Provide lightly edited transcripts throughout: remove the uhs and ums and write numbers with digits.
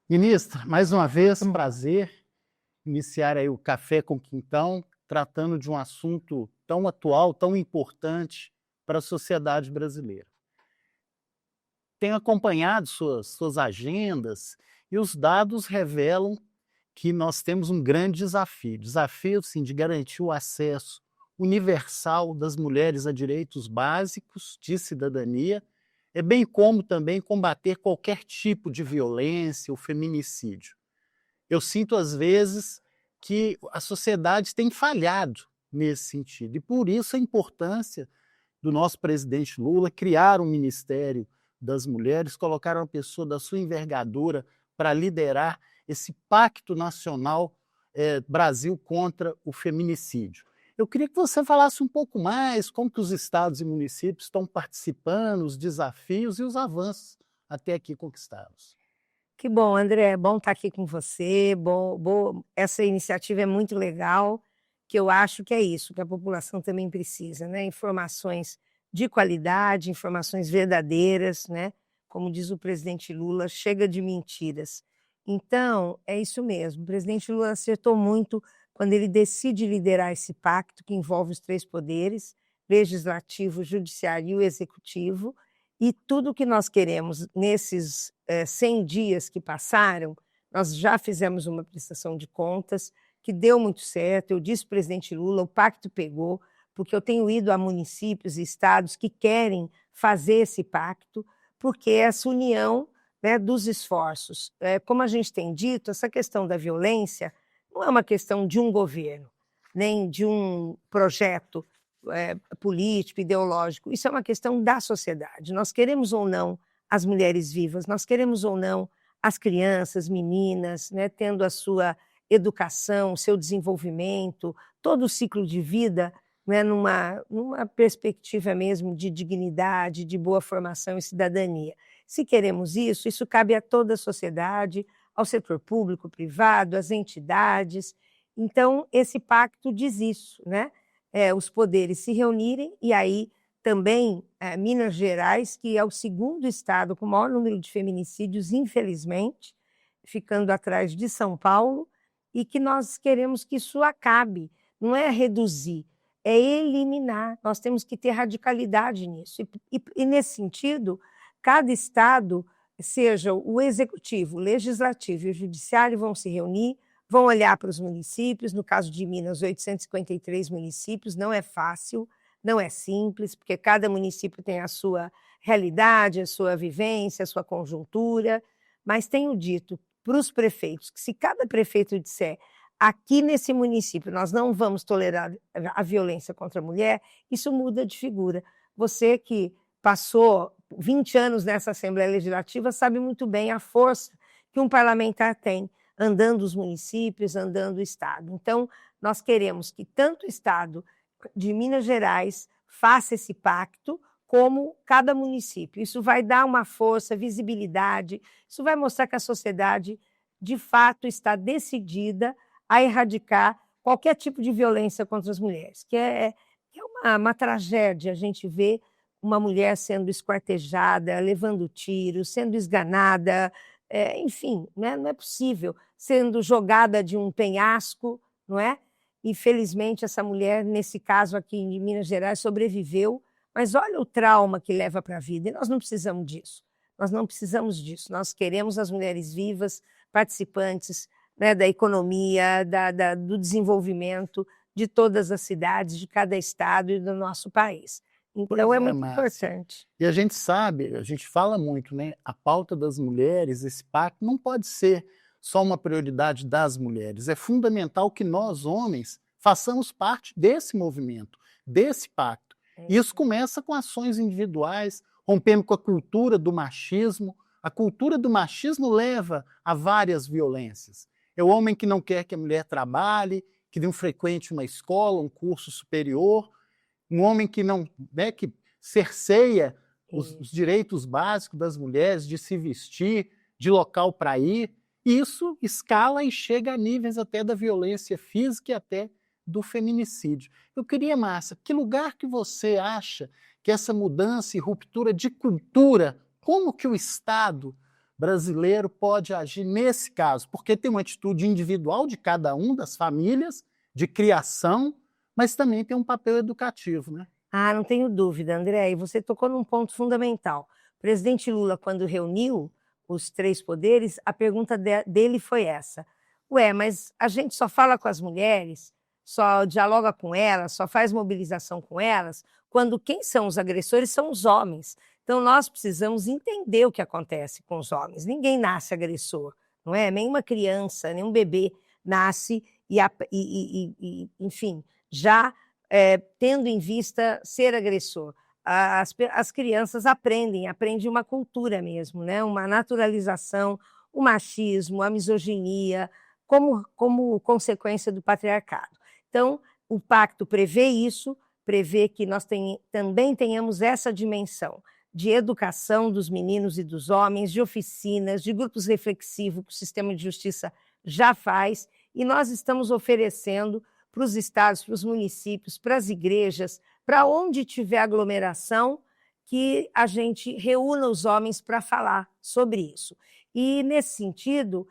Ministra, mais uma vez, prazer iniciar aí o Café com Quintão, tratando de um assunto tão atual, tão importante para a sociedade brasileira. Tenho acompanhado suas agendas e os dados revelam que nós temos um grande desafio sim, de garantir o acesso universal das mulheres a direitos básicos de cidadania, bem como também combater qualquer tipo de violência ou feminicídio. Eu sinto, às vezes, que a sociedade tem falhado nesse sentido, e por isso a importância do nosso presidente Lula criar um Ministério das Mulheres, colocar uma pessoa da sua envergadura para liderar esse pacto nacional Brasil contra o feminicídio. Eu queria que você falasse um pouco mais como que os estados e municípios estão participando, os desafios e os avanços até aqui conquistados. Que bom, André, é bom estar aqui com você. Essa iniciativa é muito legal, que eu acho que é isso, que a população também precisa, né? Informações de qualidade, informações verdadeiras, né? Como diz o presidente Lula, chega de mentiras. Então, é isso mesmo. O presidente Lula acertou muito quando ele decide liderar esse pacto que envolve os três poderes, legislativo, judiciário e o executivo, e tudo que nós queremos nesses 100 dias que passaram, nós já fizemos uma prestação de contas que deu muito certo. Eu disse ao presidente Lula, o pacto pegou, porque eu tenho ido a municípios e estados que querem fazer esse pacto, porque é essa união, né, dos esforços. Como a gente tem dito, essa questão da violência não é uma questão de um governo, nem de um projeto político, ideológico. Isso é uma questão da sociedade. Nós queremos ou não as mulheres vivas, nós queremos ou não as crianças, meninas, né, tendo a sua educação, seu desenvolvimento, todo o ciclo de vida, né, numa perspectiva mesmo de dignidade, de boa formação e cidadania. Se queremos isso, isso cabe a toda a sociedade, ao setor público, privado, às entidades. Então, esse pacto diz isso, né? Os poderes se reunirem, e aí também Minas Gerais, que é o segundo estado com o maior número de feminicídios, infelizmente, ficando atrás de São Paulo, e que nós queremos que isso acabe. Não é reduzir, é eliminar. Nós temos que ter radicalidade nisso. E nesse sentido, cada estado, seja o executivo, o legislativo e o judiciário, vão se reunir, vão olhar para os municípios. No caso de Minas, 853 municípios, não é fácil, não é simples, porque cada município tem a sua realidade, a sua vivência, a sua conjuntura, mas tenho dito para os prefeitos que se cada prefeito disser aqui nesse município nós não vamos tolerar a violência contra a mulher, isso muda de figura. Você que passou 20 anos nessa Assembleia Legislativa sabe muito bem a força que um parlamentar tem, andando os municípios, andando o Estado. Então, nós queremos que tanto o Estado de Minas Gerais faça esse pacto, como cada município. Isso vai dar uma força, visibilidade, isso vai mostrar que a sociedade, de fato, está decidida a erradicar qualquer tipo de violência contra as mulheres, que é uma tragédia a gente ver uma mulher sendo esquartejada, levando tiros, sendo esganada, enfim, né? Não é possível, sendo jogada de um penhasco, não é? Infelizmente, essa mulher, nesse caso aqui em Minas Gerais, sobreviveu, mas olha o trauma que leva para a vida, e nós não precisamos disso. Nós não precisamos disso. Nós queremos as mulheres vivas, participantes, né, da economia, do desenvolvimento de todas as cidades, de cada estado e do nosso país. Então, é muito importante. E a gente sabe, a gente fala muito, né? A pauta das mulheres, esse pacto, não pode ser só uma prioridade das mulheres. É fundamental que nós, homens, façamos parte desse movimento, desse pacto. E isso começa com ações individuais, rompendo com a cultura do machismo. A cultura do machismo leva a várias violências. É o homem que não quer que a mulher trabalhe, que não frequente uma escola, um curso superior, um homem que não, né, que cerceia os direitos básicos das mulheres de se vestir, de local para ir. Isso escala e chega a níveis até da violência física e até do feminicídio. Eu queria, Márcia, que lugar que você acha que essa mudança e ruptura de cultura, como que o Estado brasileiro pode agir nesse caso? Porque tem uma atitude individual de cada um das famílias, de criação, mas também tem um papel educativo, né? Ah, não tenho dúvida, André, e você tocou num ponto fundamental. O presidente Lula, quando reuniu os 3 poderes, a pergunta dele foi essa: "Ué, mas a gente só fala com as mulheres, só dialoga com elas, só faz mobilização com elas, quando quem são os agressores são os homens. Então nós precisamos entender o que acontece com os homens. Ninguém nasce agressor, não é? Nenhuma criança, nenhum bebê nasce enfim, já tendo em vista ser agressor. As crianças aprendem uma cultura mesmo, né? Uma naturalização, o machismo, a misoginia, como consequência do patriarcado. Então, o pacto prevê isso, prevê que nós também tenhamos essa dimensão de educação dos meninos e dos homens, de oficinas, de grupos reflexivos que o sistema de justiça já faz, e nós estamos oferecendo para os estados, para os municípios, para as igrejas, para onde tiver aglomeração, que a gente reúna os homens para falar sobre isso. E, nesse sentido,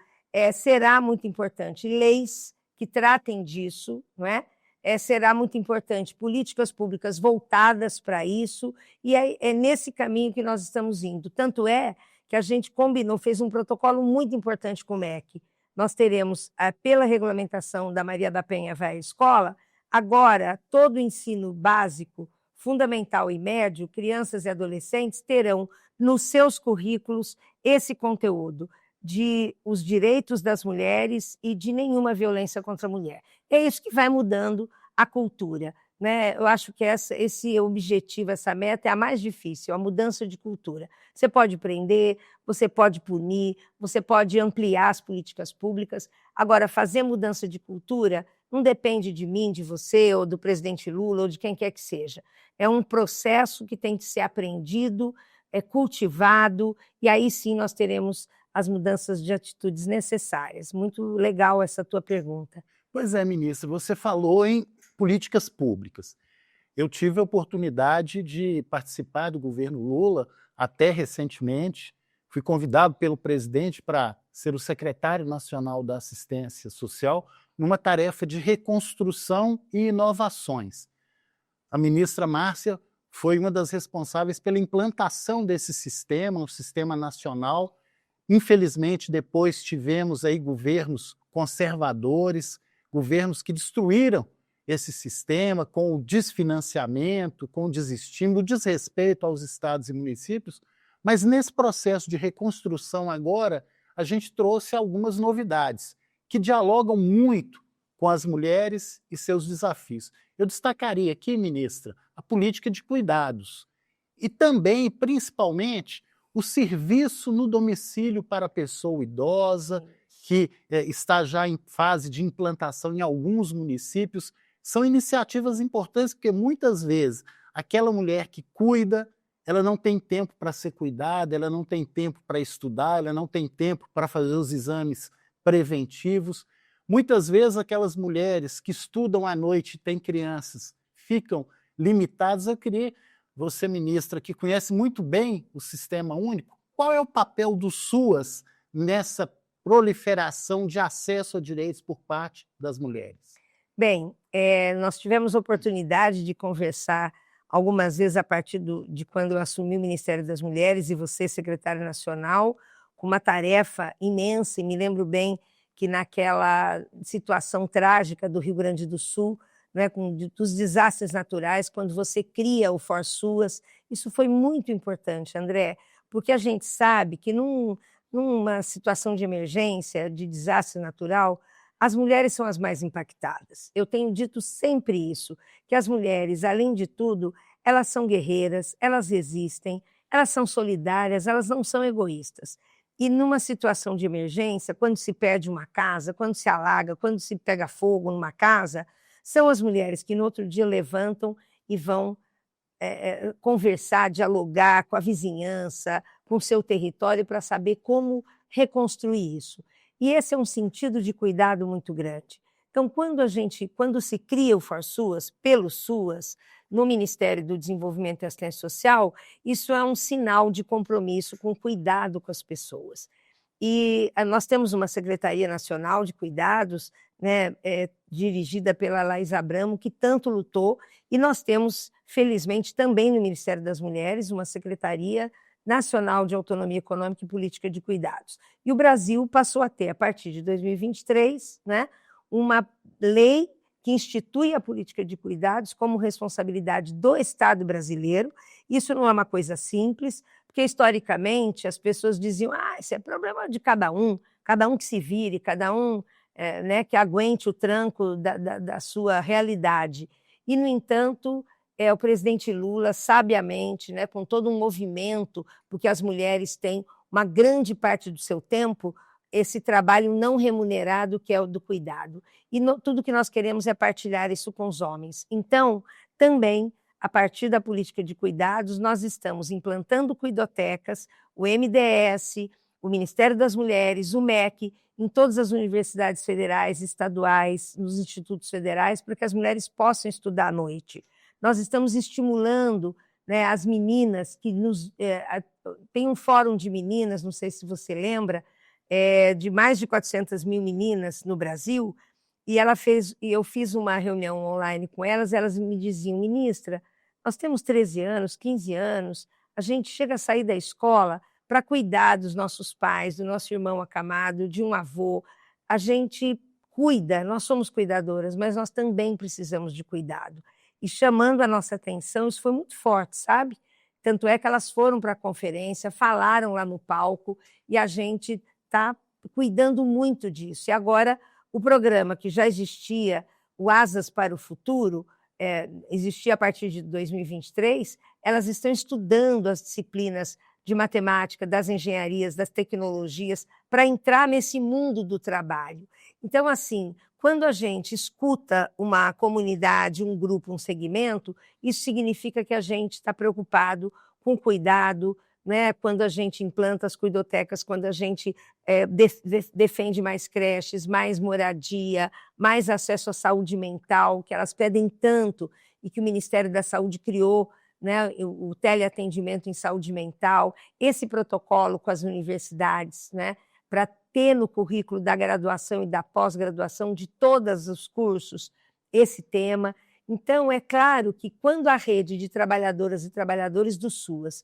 será muito importante leis que tratem disso, não é? Será muito importante políticas públicas voltadas para isso, e é nesse caminho que nós estamos indo. Tanto é que a gente combinou, fez um protocolo muito importante com o MEC. Nós teremos, pela regulamentação da Maria da Penha vai à escola, agora todo o ensino básico, fundamental e médio, crianças e adolescentes terão nos seus currículos esse conteúdo de os direitos das mulheres e de nenhuma violência contra a mulher. É isso que vai mudando a cultura, né? Eu acho que esse objetivo, essa meta é a mais difícil, a mudança de cultura. Você pode prender, você pode punir, você pode ampliar as políticas públicas. Agora, fazer mudança de cultura não depende de mim, de você, ou do presidente Lula, ou de quem quer que seja. É um processo que tem que ser aprendido, cultivado, e aí sim nós teremos as mudanças de atitudes necessárias. Muito legal essa tua pergunta. Pois é, ministra, você falou em políticas públicas. Eu tive a oportunidade de participar do governo Lula até recentemente. Fui convidado pelo presidente para ser o secretário nacional da Assistência Social numa tarefa de reconstrução e inovações. A ministra Márcia foi uma das responsáveis pela implantação desse sistema, um sistema nacional. Infelizmente, depois tivemos aí governos conservadores, governos que destruíram esse sistema com o desfinanciamento, com o desestímulo, o desrespeito aos estados e municípios, mas nesse processo de reconstrução agora, a gente trouxe algumas novidades que dialogam muito com as mulheres e seus desafios. Eu destacaria aqui, ministra, a política de cuidados e também, principalmente, o serviço no domicílio para a pessoa idosa, que está já em fase de implantação em alguns municípios. São iniciativas importantes porque muitas vezes aquela mulher que cuida, ela não tem tempo para ser cuidada, ela não tem tempo para estudar, ela não tem tempo para fazer os exames preventivos. Muitas vezes aquelas mulheres que estudam à noite e têm crianças ficam limitadas. Eu queria, você ministra, que conhece muito bem o Sistema Único, qual é o papel do SUAS nessa proliferação de acesso a direitos por parte das mulheres? Bem, nós tivemos oportunidade de conversar algumas vezes a partir de quando eu assumi o Ministério das Mulheres e você, secretária nacional, com uma tarefa imensa, e me lembro bem que naquela situação trágica do Rio Grande do Sul, né, dos desastres naturais, quando você cria o ForSUAS, isso foi muito importante, André, porque a gente sabe que numa situação de emergência, de desastre natural, as mulheres são as mais impactadas. Eu tenho dito sempre isso, que as mulheres, além de tudo, elas são guerreiras, elas resistem, elas são solidárias, elas não são egoístas. E numa situação de emergência, quando se perde uma casa, quando se alaga, quando se pega fogo numa casa, são as mulheres que no outro dia levantam e vão conversar, dialogar com a vizinhança, com o seu território, para saber como reconstruir isso. E esse é um sentido de cuidado muito grande. Então, quando se cria o ForSUAS, pelo SUAS, no Ministério do Desenvolvimento e Assistência Social, isso é um sinal de compromisso com cuidado com as pessoas. E nós temos uma Secretaria Nacional de Cuidados, né, dirigida pela Laís Abramo, que tanto lutou, e nós temos, felizmente, também no Ministério das Mulheres, uma Secretaria Nacional de Autonomia Econômica e Política de Cuidados. E o Brasil passou a ter, a partir de 2023, né, uma lei que institui a política de cuidados como responsabilidade do Estado brasileiro. Isso não é uma coisa simples, porque, historicamente, as pessoas diziam isso é problema de cada um que se vire, cada um né, que aguente o tranco da sua realidade. E, no entanto, o presidente Lula, sabiamente, né, com todo um movimento, porque as mulheres têm uma grande parte do seu tempo, esse trabalho não remunerado, que é o do cuidado. E tudo que nós queremos é partilhar isso com os homens. Então, também, a partir da política de cuidados, nós estamos implantando cuidotecas, o MDS, o Ministério das Mulheres, o MEC, em todas as universidades federais, estaduais, nos institutos federais, para que as mulheres possam estudar à noite. Nós estamos estimulando, né, as meninas que tem um fórum de meninas, não sei se você lembra, de mais de 400 mil meninas no Brasil, e eu fiz uma reunião online com elas me diziam: ministra, nós temos 13 anos, 15 anos, a gente chega a sair da escola para cuidar dos nossos pais, do nosso irmão acamado, de um avô, a gente cuida, nós somos cuidadoras, mas nós também precisamos de cuidado. E chamando a nossa atenção, isso foi muito forte, sabe? Tanto é que elas foram para a conferência, falaram lá no palco, e a gente está cuidando muito disso. E agora, o programa que já existia, o Asas para o Futuro, existia a partir de 2023, elas estão estudando as disciplinas de matemática, das engenharias, das tecnologias, para entrar nesse mundo do trabalho. Então, assim, quando a gente escuta uma comunidade, um grupo, um segmento, isso significa que a gente está preocupado com cuidado, né? Quando a gente implanta as cuidotecas, quando a gente defende mais creches, mais moradia, mais acesso à saúde mental, que elas pedem tanto e que o Ministério da Saúde criou, né, o teleatendimento em saúde mental, esse protocolo com as universidades, né, para ter no currículo da graduação e da pós-graduação de todos os cursos esse tema. Então, é claro que quando a rede de trabalhadoras e trabalhadores do SUAS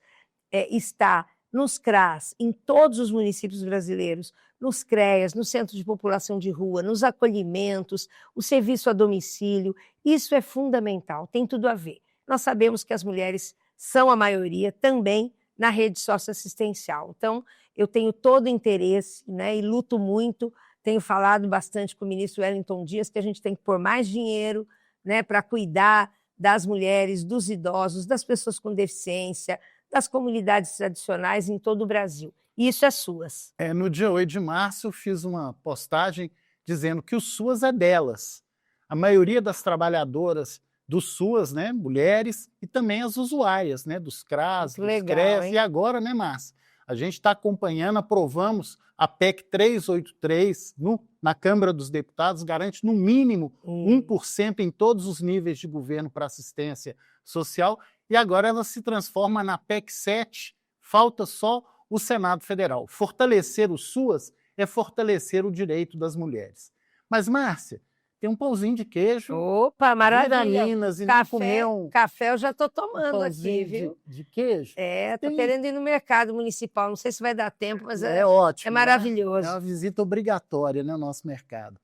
está nos CRAS, em todos os municípios brasileiros, nos CREAS, no Centro de População de Rua, nos acolhimentos, o serviço a domicílio, isso é fundamental, tem tudo a ver. Nós sabemos que as mulheres são a maioria também na rede socioassistencial. Então, eu tenho todo o interesse, né, e luto muito, tenho falado bastante com o ministro Wellington Dias que a gente tem que pôr mais dinheiro, né, para cuidar das mulheres, dos idosos, das pessoas com deficiência, das comunidades tradicionais em todo o Brasil. E isso é SUAS. No dia 8 de março, eu fiz uma postagem dizendo que o SUAS é delas. A maioria das trabalhadoras do SUAS, né, mulheres, e também as usuárias, né, dos CRAS, dos CREAS, e agora, né, Márcia? A gente está acompanhando, aprovamos a PEC 383 na Câmara dos Deputados, garante no mínimo 1% em todos os níveis de governo para assistência social, e agora ela se transforma na PEC 7, falta só o Senado Federal. Fortalecer o SUAS é fortalecer o direito das mulheres. Mas, Márcia, tem um pãozinho de queijo. Opa, maravilha. Minas, e café, comer um café eu já estou tomando aqui, pãozinho viu? de queijo. Estou querendo ir no mercado municipal, não sei se vai dar tempo, mas é ótimo. É maravilhoso. É uma visita obrigatória, né, ao nosso mercado.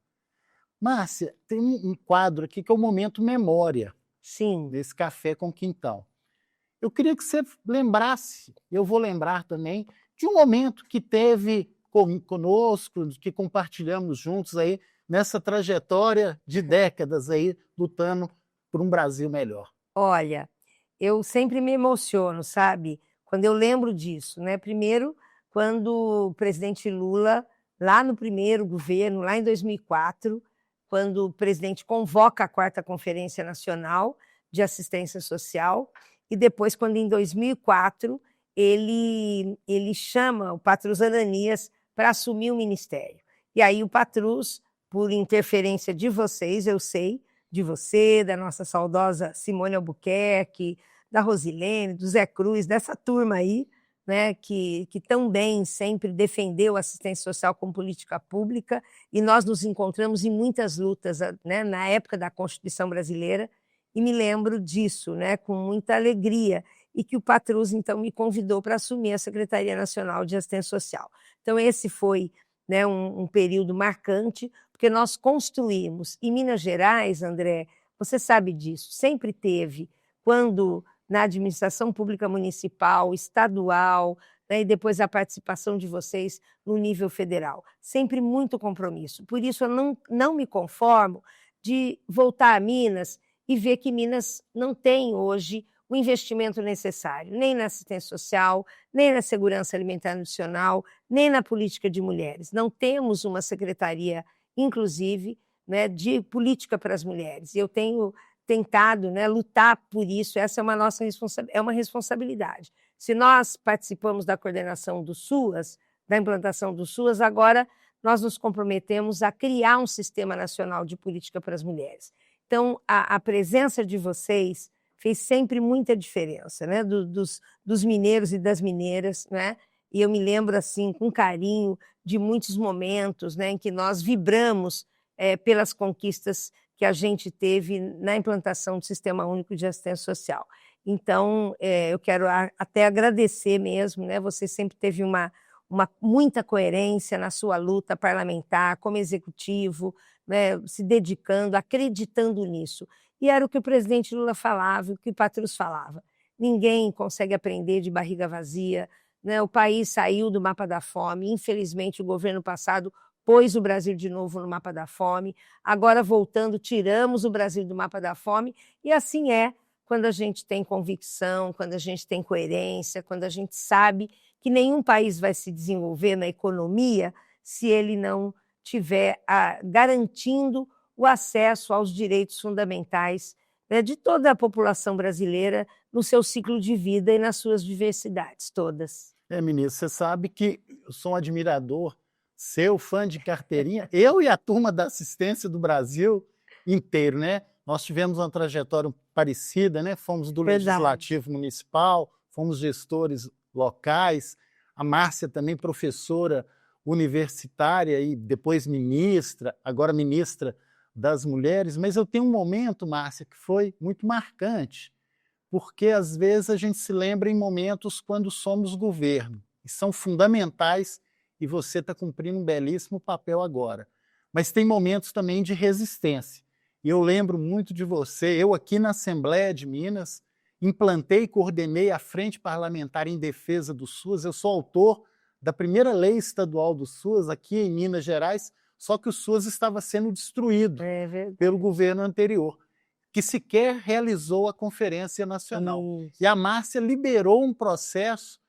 Márcia, tem um quadro aqui que é o Momento Memória. Sim. Desse Café com Quintão. Eu queria que você lembrasse, eu vou lembrar também, de um momento que teve conosco, que compartilhamos juntos aí nessa trajetória de décadas aí lutando por um Brasil melhor. Olha, eu sempre me emociono, sabe? Quando eu lembro disso, né? Primeiro, quando o presidente Lula, lá no primeiro governo, lá em 2004, quando o presidente convoca a 4ª Conferência Nacional de Assistência Social, e depois, quando em 2004 ele chama o Patrus Ananias para assumir o ministério. E aí o Patrus, por interferência de vocês, eu sei, de você, da nossa saudosa Simone Albuquerque, da Rosilene, do Zé Cruz, dessa turma aí, né, que tão bem sempre defendeu a assistência social como política pública, e nós nos encontramos em muitas lutas, né, na época da Constituição Brasileira, e me lembro disso, né, com muita alegria, e que o Patrus, então, me convidou para assumir a Secretaria Nacional de Assistência Social. Então, esse foi, né, um período marcante, porque nós construímos, em Minas Gerais, André, você sabe disso, sempre teve, quando na administração pública municipal, estadual, né, e depois a participação de vocês no nível federal. Sempre muito compromisso. Por isso, eu não me conformo de voltar a Minas e ver que Minas não tem hoje o investimento necessário, nem na assistência social, nem na segurança alimentar e nutricional, nem na política de mulheres. Não temos uma secretaria, inclusive, né, de política para as mulheres. E eu tenho tentado, né, lutar por isso, essa é uma responsabilidade. Se nós participamos da coordenação do SUAS, da implantação do SUAS, agora nós nos comprometemos a criar um sistema nacional de política para as mulheres. Então, a presença de vocês fez sempre muita diferença, né, dos mineiros e das mineiras, né, e eu me lembro, assim, com carinho, de muitos momentos, né, em que nós vibramos pelas conquistas que a gente teve na implantação do Sistema Único de Assistência Social. Então, eu quero até agradecer mesmo, né? Você sempre teve muita coerência na sua luta parlamentar, como executivo, né? Se dedicando, acreditando nisso. E era o que o presidente Lula falava, o que o Patrus falava. Ninguém consegue aprender de barriga vazia, né? O país saiu do mapa da fome, infelizmente o governo passado pôs o Brasil de novo no mapa da fome, agora voltando, tiramos o Brasil do mapa da fome, e assim é quando a gente tem convicção, quando a gente tem coerência, quando a gente sabe que nenhum país vai se desenvolver na economia se ele não tiver garantindo o acesso aos direitos fundamentais, né, de toda a população brasileira no seu ciclo de vida e nas suas diversidades todas. Ministro, você sabe que eu sou um admirador seu, fã de carteirinha, eu e a turma da assistência do Brasil inteiro, né? Nós tivemos uma trajetória parecida, né? Fomos do Legislativo Municipal, fomos gestores locais, a Márcia também professora universitária e depois ministra, agora ministra das Mulheres, mas eu tenho um momento, Márcia, que foi muito marcante, porque às vezes a gente se lembra em momentos quando somos governo, e são fundamentais, e você está cumprindo um belíssimo papel agora. Mas tem momentos também de resistência. E eu lembro muito de você, eu aqui na Assembleia de Minas, implantei e coordenei a Frente Parlamentar em Defesa do SUAS, eu sou autor da primeira lei estadual do SUAS aqui em Minas Gerais, só que o SUAS estava sendo destruído pelo governo anterior, que sequer realizou a Conferência Nacional. E a Márcia liberou um processo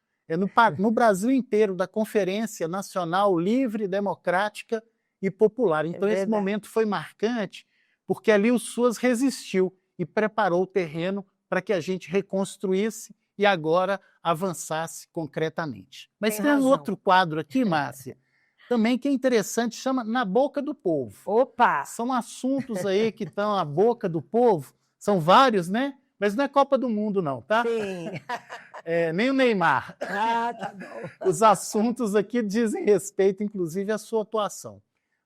no Brasil inteiro, da Conferência Nacional Livre, Democrática e Popular. Então, esse momento foi marcante, porque ali o SUAS resistiu e preparou o terreno para que a gente reconstruísse e agora avançasse concretamente. Mas tem um outro quadro aqui, Márcia, também que é interessante, chama Na Boca do Povo. Opa! São assuntos aí que estão na boca do povo, são vários, né? Mas não é Copa do Mundo, não, tá? Sim. Nem o Neymar. Tá bom. Os assuntos aqui dizem respeito, inclusive, à sua atuação.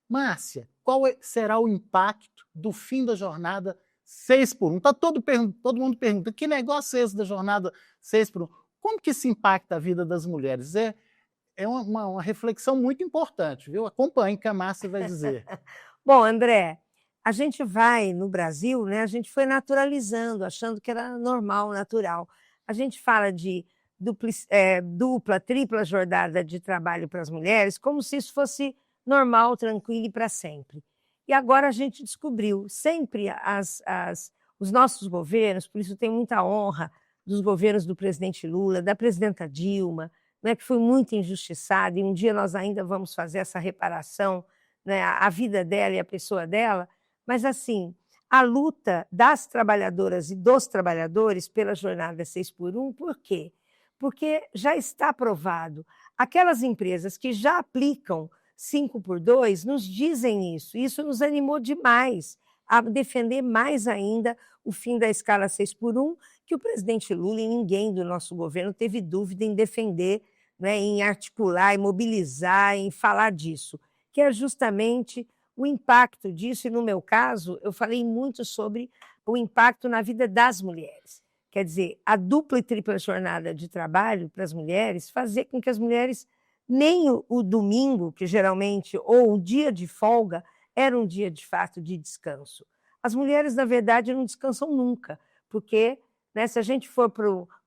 Márcia, qual será o impacto do fim da jornada 6x1? Tá todo mundo pergunta, que negócio é esse da jornada 6x1? Como que isso impacta a vida das mulheres? É uma reflexão muito importante, viu? Acompanhe o que a Márcia vai dizer. Bom, André, a gente vai no Brasil, né? A gente foi naturalizando, achando que era normal, natural. A gente fala de dupla, tripla jornada de trabalho para as mulheres, como se isso fosse normal, tranquilo e para sempre. E agora a gente descobriu, sempre os nossos governos, por isso tem muita honra dos governos do presidente Lula, da presidenta Dilma, né, que foi muito injustiçada, e um dia nós ainda vamos fazer essa reparação, né, a vida dela e a pessoa dela, mas assim, a luta das trabalhadoras e dos trabalhadores pela jornada 6x1, por quê? Porque já está provado. Aquelas empresas que já aplicam 5x2 nos dizem isso nos animou demais. a defender mais ainda o fim da escala 6x1, que o presidente Lula e ninguém do nosso governo teve dúvida em defender, né, em articular, em mobilizar, em falar disso, que é justamente o impacto disso, e no meu caso, eu falei muito sobre o impacto na vida das mulheres. Quer dizer, a dupla e tripla jornada de trabalho para as mulheres fazer com que as mulheres, nem o domingo, que geralmente, ou o dia de folga, era um dia de fato de descanso. As mulheres, na verdade, não descansam nunca, porque, né, se a gente for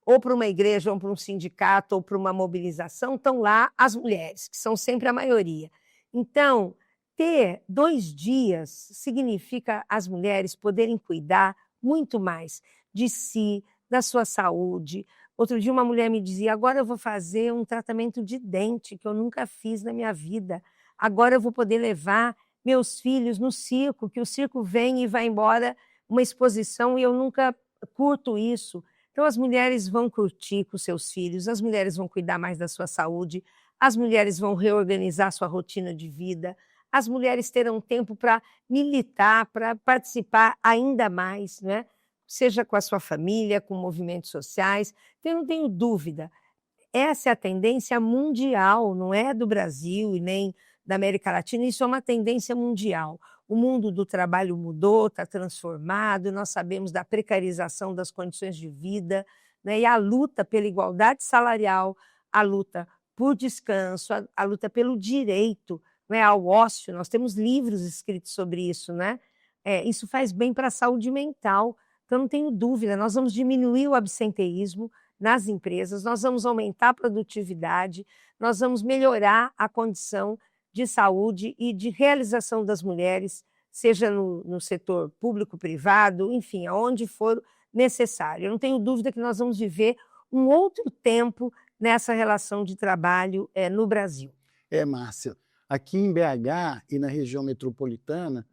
ou para uma igreja, ou para um sindicato, ou para uma mobilização, estão lá as mulheres, que são sempre a maioria. Então, ter 2 dias significa as mulheres poderem cuidar muito mais de si, da sua saúde. Outro dia uma mulher me dizia, agora eu vou fazer um tratamento de dente que eu nunca fiz na minha vida. Agora eu vou poder levar meus filhos no circo, que o circo vem e vai embora, uma exposição, e eu nunca curto isso. Então as mulheres vão curtir com seus filhos, as mulheres vão cuidar mais da sua saúde, as mulheres vão reorganizar sua rotina de vida, as mulheres terão tempo para militar, para participar ainda mais, né? Seja com a sua família, com movimentos sociais. Então, eu não tenho dúvida, essa é a tendência mundial, não é do Brasil e nem da América Latina, isso é uma tendência mundial. O mundo do trabalho mudou, está transformado, nós sabemos da precarização das condições de vida, né? E a luta pela igualdade salarial, a luta por descanso, a luta pelo direito, né, ao ócio, nós temos livros escritos sobre isso, né? Isso faz bem para a saúde mental. Então, não tenho dúvida, nós vamos diminuir o absenteísmo nas empresas, nós vamos aumentar a produtividade, nós vamos melhorar a condição de saúde e de realização das mulheres, seja no setor público-privado, enfim, aonde for necessário. Eu não tenho dúvida que nós vamos viver um outro tempo nessa relação de trabalho no Brasil. Márcia, aqui em BH e na região metropolitana,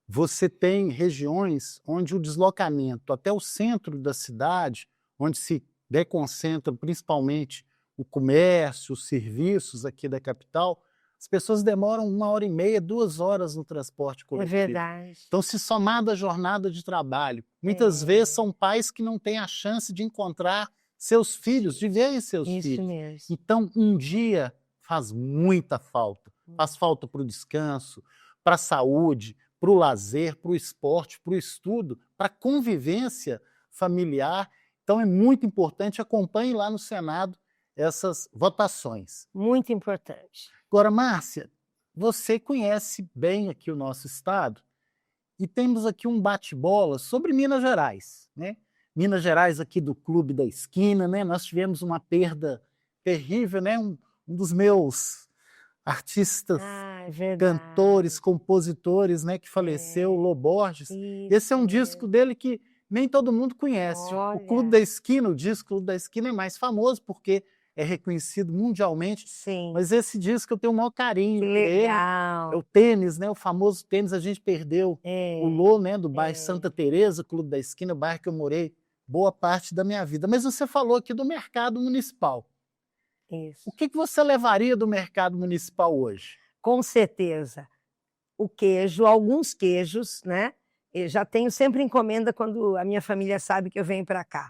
você tem regiões onde o deslocamento até o centro da cidade, onde se deconcentra principalmente o comércio, os serviços aqui da capital, as pessoas demoram 1h30, 2 horas no transporte coletivo. É verdade. Então, se somar da jornada de trabalho, muitas vezes são pais que não têm a chance de encontrar seus filhos, de verem seus Isso filhos. mesmo. Então, um dia faz muita falta. Faz falta para o descanso, para a saúde, para o lazer, para o esporte, para o estudo, para a convivência familiar. Então, é muito importante, acompanhe lá no Senado essas votações. Muito importante. Agora, Márcia, você conhece bem aqui o nosso estado e temos aqui um bate-bola sobre Minas Gerais, né? Minas Gerais aqui do Clube da Esquina, né? Nós tivemos uma perda terrível, né? Um dos meus artistas, cantores, compositores, né, que faleceu, Lô Borges. Esse é um disco dele que nem todo mundo conhece. Olha. O Clube da Esquina, o disco Clube da Esquina é mais famoso porque é reconhecido mundialmente. Sim. Mas esse disco eu tenho o maior carinho. Legal. É o tênis, né, o famoso tênis. A gente perdeu o Lô, né, do bairro Santa Teresa, Clube da Esquina, o bairro que eu morei boa parte da minha vida. Mas você falou aqui do mercado municipal. Isso. O que você levaria do mercado municipal hoje? Com certeza. O queijo, alguns queijos, né? Eu já tenho sempre encomenda quando a minha família sabe que eu venho para cá.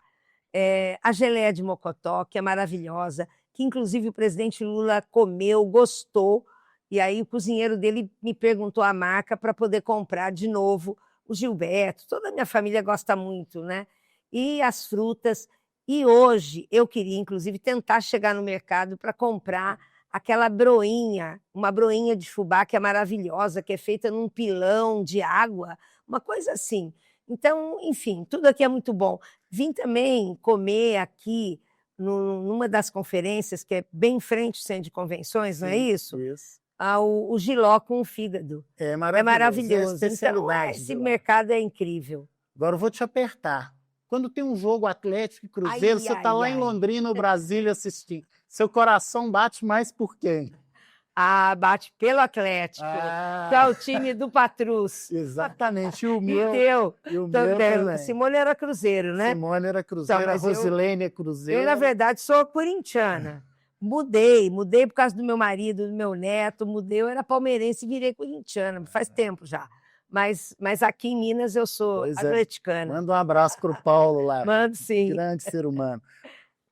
A geleia de mocotó, que é maravilhosa, que inclusive o presidente Lula comeu, gostou, e aí o cozinheiro dele me perguntou a marca para poder comprar de novo. O Gilberto, toda a minha família gosta muito, né? E as frutas. E hoje eu queria, inclusive, tentar chegar no mercado para comprar aquela broinha, uma broinha de fubá que é maravilhosa, que é feita num pilão de água, uma coisa assim. Então, enfim, tudo aqui é muito bom. Vim também comer aqui numa das conferências, que é bem em frente ao centro de convenções, não é isso? Isso. O jiló com o fígado. É maravilhoso. É maravilhoso. Então, esse mercado é incrível. Agora eu vou te apertar. Quando tem um jogo Atlético e Cruzeiro, você está lá em Londrina, Brasília, assistindo. Seu coração bate mais por quem? Bate pelo Atlético. Que é o time do Patrus. Exatamente. E o meu. E o meu também. Simone era Cruzeiro, né? Simone era Cruzeiro, então, a Rosilene é Cruzeiro. Eu, na verdade, sou corintiana. Mudei por causa do meu marido, do meu neto, eu era palmeirense e virei corintiana, faz tempo já. mas aqui em Minas eu sou atleticana. Manda um abraço para o Paulo lá. Mando sim. Grande ser humano.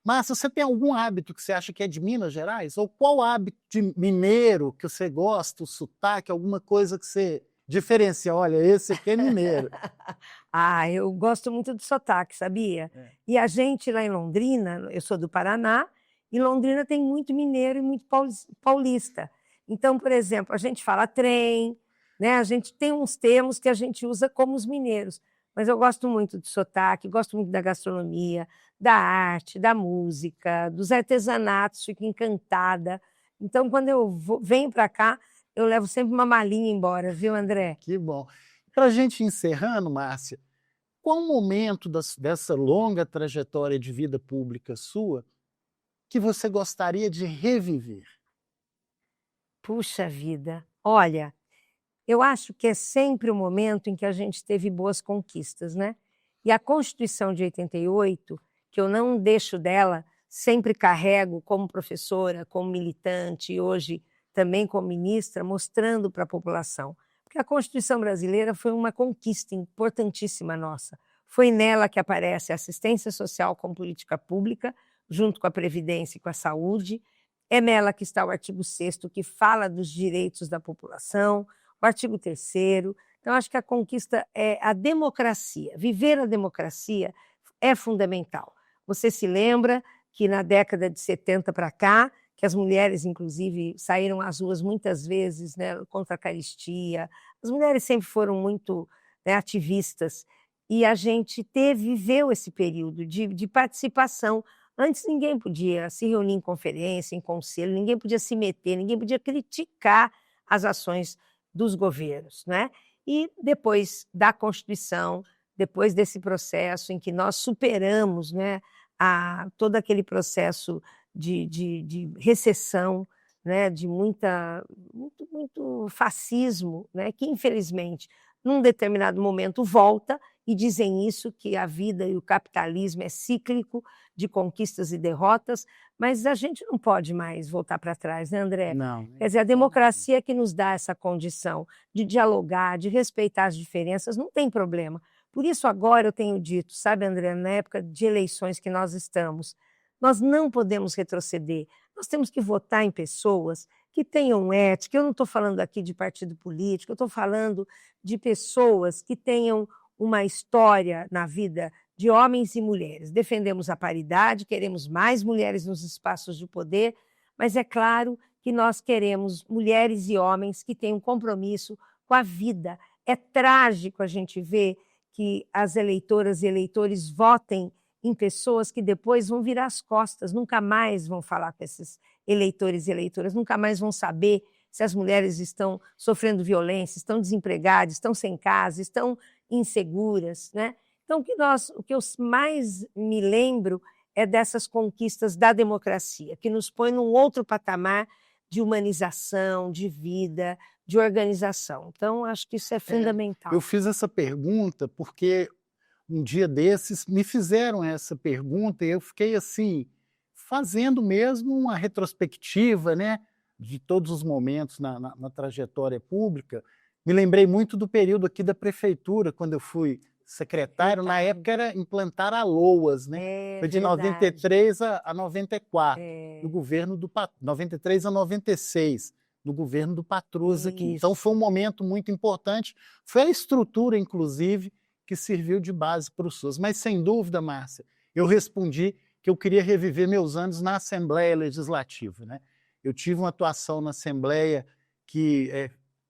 Márcia, você tem algum hábito que você acha que é de Minas Gerais? Ou qual hábito de mineiro que você gosta, o sotaque, alguma coisa que você diferencia? Olha, esse aqui é mineiro. Eu gosto muito do sotaque, sabia? E a gente lá em Londrina, eu sou do Paraná, e Londrina tem muito mineiro e muito paulista. Então, por exemplo, a gente fala trem, né? A gente tem uns termos que a gente usa como os mineiros, mas eu gosto muito do sotaque, gosto muito da gastronomia, da arte, da música, dos artesanatos, fico encantada. Então, quando eu venho para cá, eu levo sempre uma malinha embora, viu, André? Que bom. Para a gente encerrando, Márcia, qual momento dessa longa trajetória de vida pública sua que você gostaria de reviver? Puxa vida, olha, eu acho que é sempre o momento em que a gente teve boas conquistas, né? E a Constituição de 88, que eu não deixo dela, sempre carrego como professora, como militante e hoje também como ministra, mostrando para a população. Porque a Constituição brasileira foi uma conquista importantíssima nossa. Foi nela que aparece a assistência social como política pública, junto com a Previdência e com a saúde. É nela que está o artigo 6º, que fala dos direitos da população, o artigo 3º. Então, acho que a conquista é a democracia. Viver a democracia é fundamental. Você se lembra que na década de 70 para cá, que as mulheres, inclusive, saíram às ruas muitas vezes, né, contra a carestia. As mulheres sempre foram muito, né, ativistas. E a gente viveu esse período de participação. Antes ninguém podia se reunir em conferência, em conselho, ninguém podia se meter, ninguém podia criticar as ações dos governos, né? E depois da Constituição, depois desse processo em que nós superamos, né, todo aquele processo de recessão, né, de muito fascismo, né, que infelizmente num determinado momento volta, e dizem isso, que a vida e o capitalismo é cíclico, de conquistas e derrotas, mas a gente não pode mais voltar para trás, né, André? Não. Quer dizer, a democracia é que nos dá essa condição de dialogar, de respeitar as diferenças, não tem problema. Por isso agora eu tenho dito, sabe, André, na época de eleições que nós estamos, nós não podemos retroceder, nós temos que votar em pessoas que tenham ética. Eu não estou falando aqui de partido político, eu estou falando de pessoas que tenham uma história na vida de homens e mulheres. Defendemos a paridade, queremos mais mulheres nos espaços de poder, mas é claro que nós queremos mulheres e homens que tenham compromisso com a vida. É trágico a gente ver que as eleitoras e eleitores votem em pessoas que depois vão virar as costas, nunca mais vão falar com esses eleitores e eleitoras, nunca mais vão saber se as mulheres estão sofrendo violência, estão desempregadas, estão sem casa, estão inseguras, né? Então, o que eu mais me lembro é dessas conquistas da democracia, que nos põe num outro patamar de humanização, de vida, de organização. Então, acho que isso é fundamental. Eu fiz essa pergunta porque um dia desses me fizeram essa pergunta e eu fiquei assim, fazendo mesmo uma retrospectiva, né, de todos os momentos na trajetória pública. Me lembrei muito do período aqui da prefeitura, quando eu fui secretário. Na época era implantar a LOAS, né? Foi de 93 a 94, no governo do 93 a 96, no governo do Patrus aqui. Então foi um momento muito importante, foi a estrutura, inclusive, que serviu de base para o SUS. Mas, sem dúvida, Márcia, eu respondi que eu queria reviver meus anos na Assembleia Legislativa, né? Eu tive uma atuação na Assembleia que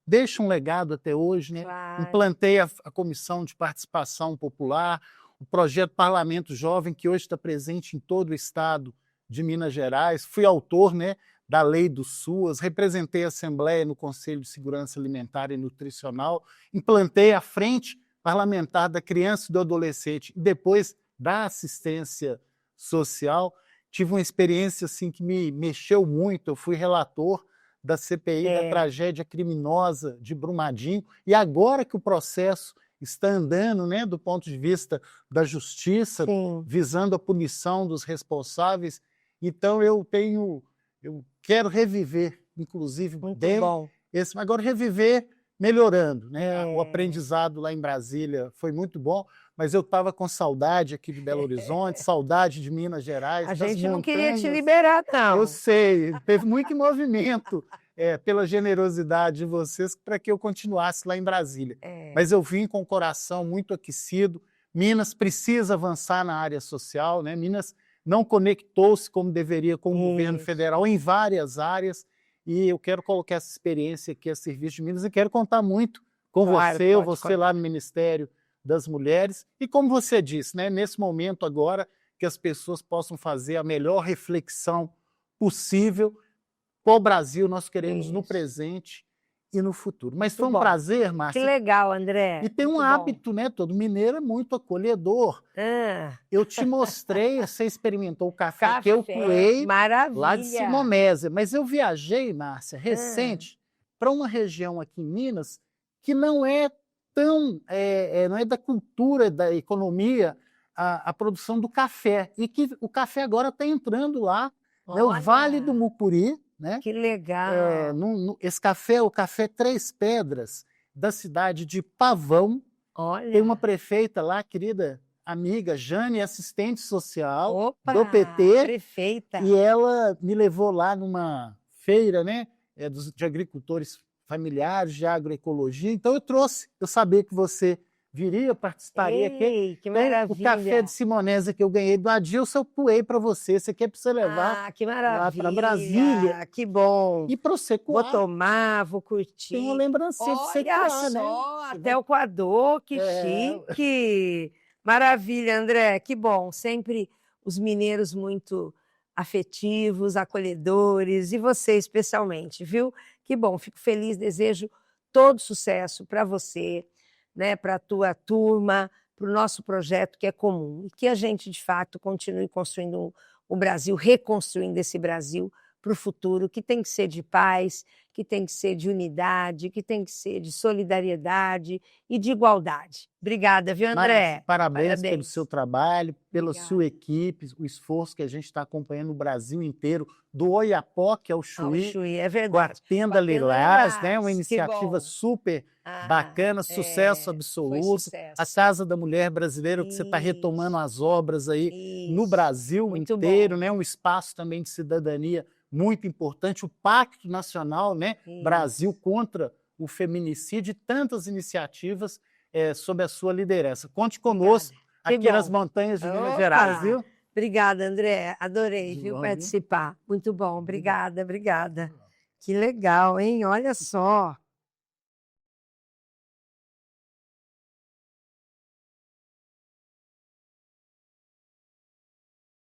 deixa um legado até hoje, né? Claro. Implantei a Comissão de Participação Popular, o projeto Parlamento Jovem, que hoje está presente em todo o estado de Minas Gerais. Fui autor, né, da Lei do SUAS, representei a Assembleia no Conselho de Segurança Alimentar e Nutricional, implantei a Frente Parlamentar da Criança e do Adolescente e depois da Assistência Social. Tive uma experiência assim, que me mexeu muito. Eu fui relator da CPI da tragédia criminosa de Brumadinho, e agora que o processo está andando, né, do ponto de vista da justiça, Sim, visando a punição dos responsáveis, então eu quero reviver, inclusive, muito bom. agora reviver melhorando, né? O aprendizado lá em Brasília foi muito bom, mas eu estava com saudade aqui de Belo Horizonte, saudade de Minas Gerais, A das gente não queria te montanhas. liberar, não. Eu sei, teve muito movimento pela generosidade de vocês para que eu continuasse lá em Brasília. Mas eu vim com o coração muito aquecido. Minas precisa avançar na área social, né? Minas não conectou-se como deveria com o governo federal em várias áreas, e eu quero colocar essa experiência aqui a serviço de Minas e quero contar muito com você lá no Ministério das Mulheres, e como você disse, né, nesse momento agora que as pessoas possam fazer a melhor reflexão possível. Qual Brasil nós queremos no presente e no futuro. Mas foi um prazer, Márcia. Que legal, André. E tem um hábito, né? Todo mineiro é muito acolhedor. Eu te mostrei, você experimentou o café que eu coei lá de Simonésia. Mas eu viajei, Márcia, recente, para uma região aqui em Minas que não é tão, não é da cultura, da economia, a produção do café. E que o café agora está entrando lá, né, o Vale do Mucuri, né? Que legal! Esse café, o Café Três Pedras, da cidade de Pavão. Olha. Tem uma prefeita lá, querida amiga, Jane, assistente social do PT. Prefeita. E ela me levou lá numa feira, né, de agricultores familiares, de agroecologia. Então eu sabia que você viria, participaria aqui. Que maravilha! O café de Simonésia que eu ganhei do Adilson, eu puei para você. Você quer para você levar que maravilha, lá para Brasília. Que bom. E para você coar. Vou tomar, vou curtir. Tem uma lembrancinha de você coar, né? Até o coador, que chique. Maravilha, André, que bom. Sempre os mineiros muito afetivos, acolhedores, e você especialmente, viu? Que bom, fico feliz, desejo todo sucesso para você, né, para a tua turma, para o nosso projeto que é comum, e que a gente, de fato, continue construindo o Brasil, reconstruindo esse Brasil para o futuro, que tem que ser de paz, que tem que ser de unidade, que tem que ser de solidariedade e de igualdade. Obrigada, viu, André? Parabéns pelo seu trabalho, pela sua equipe, o esforço que a gente está acompanhando no Brasil inteiro, do Oiapoque ao Chuí, é verdade. com a Tenda Lilás, né? Uma iniciativa super bacana, sucesso absoluto. A Casa da Mulher Brasileira, que você está retomando as obras aí no Brasil inteiro, né? Um espaço também de cidadania muito importante, o Pacto Nacional, né? Brasil contra o Feminicídio, e tantas iniciativas sob a sua liderança. Conte conosco aqui nas montanhas de Minas Gerais, viu? Obrigada, André. Adorei, viu, participar. Muito bom. Obrigada. Que legal, hein? Olha só.